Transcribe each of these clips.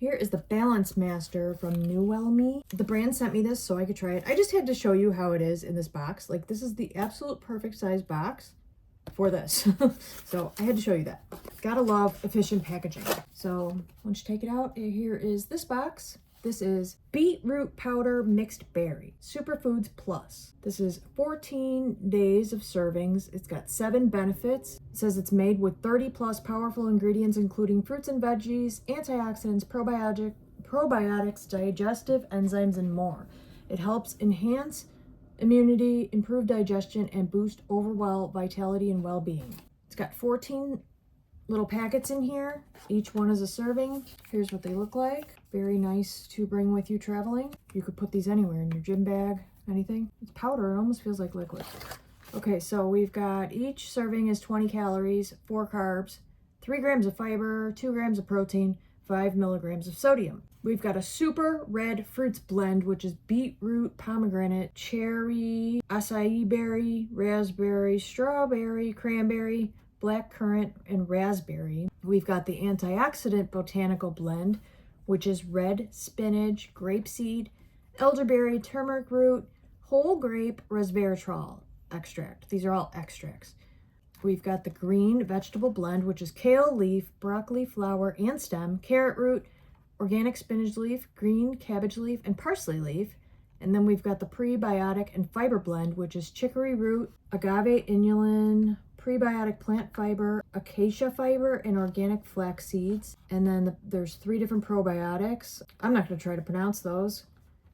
Here is the Balance Master from NEWELLME. The brand sent me this so I could try it. I just had to show you how it is in this box. Like, this is the absolute perfect size box for this. So I had to show you that. Gotta love efficient packaging. So once you take it out, here is this box. This is beetroot powder mixed berry, superfoods plus. This is 14 days of servings. It's got 7 benefits. It says it's made with 30 plus powerful ingredients, including fruits and veggies, antioxidants, probiotics, digestive enzymes, and more. It helps enhance immunity, improve digestion, and boost overall vitality and well-being. It's got 14 little packets in here. Each one is a serving. Here's what they look like. Very nice to bring with you traveling. You could put these anywhere, in your gym bag, anything. It's powder, it almost feels like liquid. Okay, so we've got each serving is 20 calories, 4 carbs, 3 grams of fiber, 2 grams of protein, 5 milligrams of sodium. We've got a super red fruits blend, which is beetroot, pomegranate, cherry, acai berry, raspberry, strawberry, cranberry, black currant, and raspberry. We've got the antioxidant botanical blend, which is red spinach, grapeseed, elderberry, turmeric root, whole grape, resveratrol extract. These are all extracts. We've got the green vegetable blend, which is kale leaf, broccoli flower and stem, carrot root, organic spinach leaf, green cabbage leaf, and parsley leaf. And then we've got the prebiotic and fiber blend, which is chicory root, agave inulin, prebiotic plant fiber, acacia fiber, and organic flax seeds. And then there's 3 different probiotics. I'm not going to try to pronounce those.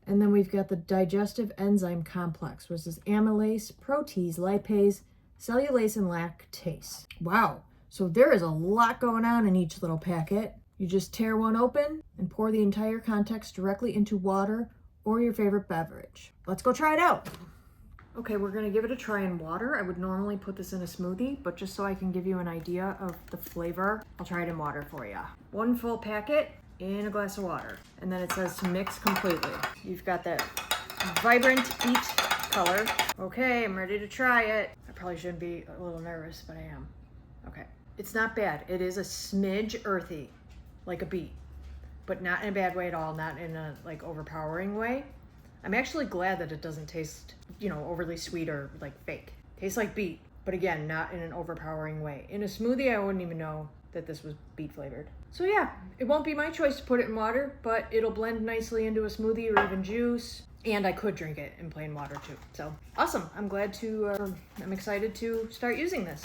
And then we've got the digestive enzyme complex, which is amylase, protease, lipase, cellulase, and lactase. Wow. So there is a lot going on in each little packet. You just tear one open and pour the entire contents directly into water or your favorite beverage. Let's go try it out. Okay, we're gonna give it a try in water. I would normally put this in a smoothie, but just so I can give you an idea of the flavor, I'll try it in water for you. 1 full packet in a glass of water. And then it says to mix completely. You've got that vibrant beet color. Okay, I'm ready to try it. I probably shouldn't be a little nervous, but I am. Okay, it's not bad. It is a smidge earthy, like a beet, but not in a bad way at all, not in a like overpowering way. I'm actually glad that it doesn't taste, overly sweet or like fake. Tastes like beet, but again, not in an overpowering way. In a smoothie, I wouldn't even know that this was beet flavored. So yeah, it won't be my choice to put it in water, but it'll blend nicely into a smoothie or even juice. And I could drink it in plain water too. So awesome. I'm excited to start using this.